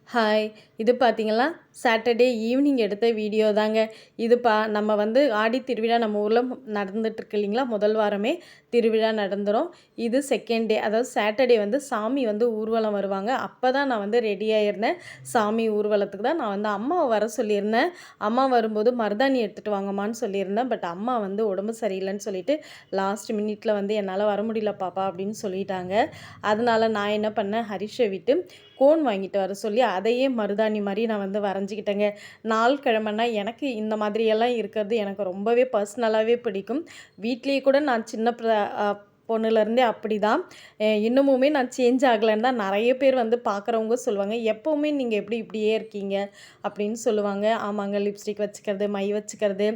Hi! இது பார்த்தீங்கன்னா, Saturday evening எடுத்த வீடியோ தாங்க. நம்ம ஆடி திருவிழா நம்ம ஊர்ல நடந்துட்டுருக்கு இல்லைங்களா? முதல் வாரமே திருவிழா நடந்துரும். இது செகண்ட் டே. அதாவது சாட்டர்டே சாமி ஊர்வலம் வருவாங்க. அப்ப தான் நான் ரெடி ஆயிருந்தேன். சாமி ஊர்வலத்துக்கு தான் நான் அம்மாவ வர சொல்லியிருந்தேன். அம்மா வரும்போது மருதாணி எடுத்துட்டு வாங்கம்மான்னு சொல்லியிருந்தேன். பட் அம்மா உடம்பு சரியில்லன்னு சொல்லிட்டு, லாஸ்ட் மினிட்ல என்னால வர முடியல பாப்பா அப்படின்னு சொல்லிட்டாங்க. அதனால நான் என்ன பண்ணேன், ஹரிஷ விட்டு கோன் வாங்கிட்டு வர சொல்லி, அதையே மருதாணி மாரி நான் வரைஞ்சிக்கிட்டேங்க. நாள் கிழமைனா எனக்கு இந்த மாதிரியெல்லாம் இருக்கிறது எனக்கு ரொம்பவே பர்சனலாவே பிடிக்கும். வீட்லயே கூட நான் சின்ன பொண்ணுலேருந்தே அப்படிதான். இன்னமுமே நான் சேஞ்ச் ஆகலைன்னு தான் நெறைய பேர் பார்க்குறவங்க சொல்லுவாங்க. "எப்பவுமே நீங்க எப்படி இப்படியே இருக்கீங்க?" அப்படின்னு சொல்லுவாங்க. ஆமாங்க, லிப்ஸ்டிக் வச்சுக்கிறது, மை வச்சுக்கிறது,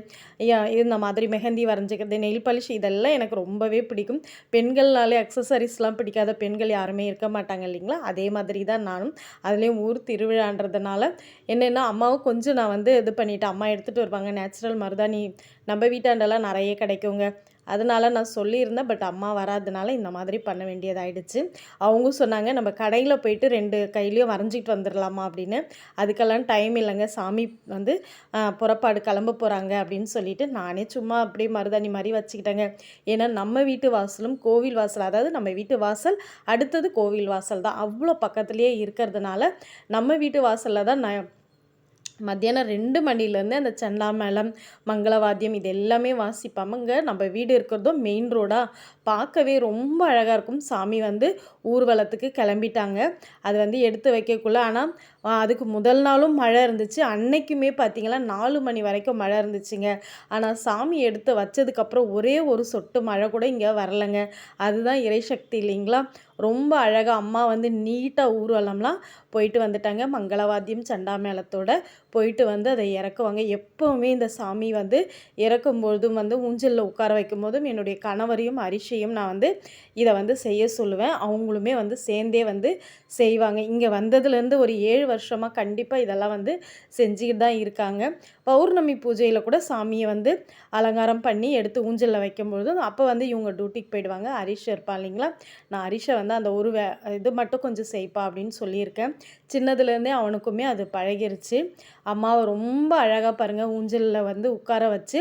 இந்த மாதிரி மெஹந்தி வரைஞ்சிக்கிறது, நெயில் பாலிஷ் இதெல்லாம் எனக்கு ரொம்பவே பிடிக்கும். பெண்கள்னாலே அக்சஸரீஸ்லாம் பிடிக்காத பெண்கள் யாருமே இருக்க மாட்டாங்க இல்லைங்களா? அதே மாதிரி தான் நானும். அதுலேயும் ஊர் திருவிழான்றதுனால என்னென்னா, அம்மாவும் கொஞ்சம் நான் இது பண்ணிட்டேன். அம்மா எடுத்துகிட்டு வருவாங்க நேச்சுரல் மருதாணி. நம்ம வீட்டாண்டெல்லாம் நெறைய கிடைக்குங்க. அதனால நான் சொல்லியிருந்தேன். பட் அம்மா வராதனால இந்த மாதிரி பண்ண வேண்டியதாயிடுச்சு. அவங்க சொன்னாங்க, "நம்ம கடையில் போயிட்டு 2 கையிலயும் வரைஞ்சிட்டு வந்துடலாமா?" அப்படின்னு. அதுக்கெல்லாம் டைம் இல்லைங்க. சாமி புறப்பாடு கிளம்ப போகிறாங்க அப்படின்னு சொல்லிட்டு, நானே சும்மா அப்படியே மருதாணி மாதிரி வச்சுக்கிட்டேங்க. ஏன்னா நம்ம வீட்டு வாசலும் கோவில் வாசல், அதாவது நம்ம வீட்டு வாசல் அடுத்தது கோவில் வாசல் தான். அவ்வளோ பக்கத்துலேயே இருக்கிறதுனால நம்ம வீட்டு வாசலில் தான் நான் மத்தியானம் 2 மணிலேருந்து அந்த செண்டாமேளம், மங்களவாத்தியம் இது எல்லாமே வாசிப்பாங்க. நம்ம வீடு இருக்கிறதும் மெயின் ரோடா, பார்க்கவே ரொம்ப அழகாக இருக்கும். சாமி ஊர்வலத்துக்கு கிளம்பிட்டாங்க. அது எடுத்து வைக்கக்குள்ள ஆனால் அதுக்கு முதல் நாளும் மழை இருந்துச்சு. அன்னைக்குமே பார்த்தீங்கன்னா 4 மணி வரைக்கும் மழை இருந்துச்சுங்க. ஆனால் சாமி எடுத்து வச்சதுக்கப்புறம் ஒரே ஒரு சொட்டு மழை கூட இங்கே வரலைங்க. அதுதான் இறைசக்தி இல்லைங்களா? ரொம்ப அழகாக அம்மா நீட்டாக ஊர்வலம்லாம் போயிட்டு வந்துட்டாங்க. மங்களவாத்தியம், செண்டாமேளத்தோட போயிட்டு அதை இறக்குவாங்க. எப்போவுமே இந்த சாமி இறக்கும்பொழுதும் ஊஞ்சலில் உட்கார வைக்கும்போதும் என்னுடைய கணவரையும் அரிஷையும் நான் இதை செய்ய சொல்லுவேன். அவங்களுமே சேர்ந்தே செய்வாங்க. இங்கே வந்ததுலேருந்து ஒரு 7 வருஷமாக கண்டிப்பாக இதெல்லாம் செஞ்சுக்கிட்டு தான் இருக்காங்க. பௌர்ணமி பூஜையில் கூட சாமியை அலங்காரம் பண்ணி எடுத்து ஊஞ்சலில் வைக்கும்பொழுது அப்போ இவங்க டியூட்டிக்கு போயிடுவாங்க. ஹரிஷ் இருப்பான் இல்லைங்களா? நான் ஹரிஷை அந்த ஒரு இது மட்டும் கொஞ்சம் செய்ப்பா அப்படின்னு சொல்லியிருக்கேன். சின்னதுலேருந்தே அவனுக்குமே அது பழகிருச்சு. அம்மாவை ரொம்ப அழகாக பாருங்கள் ஊஞ்சலில் உட்கார வச்சு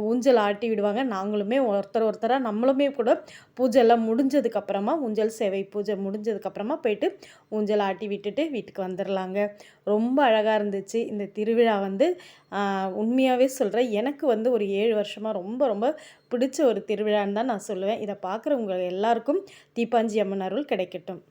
ஊஞ்சல் ஆட்டி விடுவாங்க. நாங்களுமே ஒருத்தராக நம்மளுமே கூட பூஜைலாம் முடிஞ்சதுக்கப்புறமா ஊஞ்சல் சேவை பூஜை முடிஞ்சதுக்கப்புறமா போயிட்டு ஊஞ்சல் ஆட்டி விட்டுட்டு வீட்டுக்கு வந்துடலாங்க. ரொம்ப அழகாக இருந்துச்சு இந்த திருவிழா. உண்மையாகவே சொல்கிறேன், எனக்கு ஒரு 7 வருஷமாக ரொம்ப ரொம்ப பிடிச்ச ஒரு திருவிழான்னு தான் நான் சொல்லுவேன். இதை பார்க்குறவங்க எல்லாருக்கும் தீப்பாஞ்சி அம்மன் அருள் கிடைக்கட்டும்.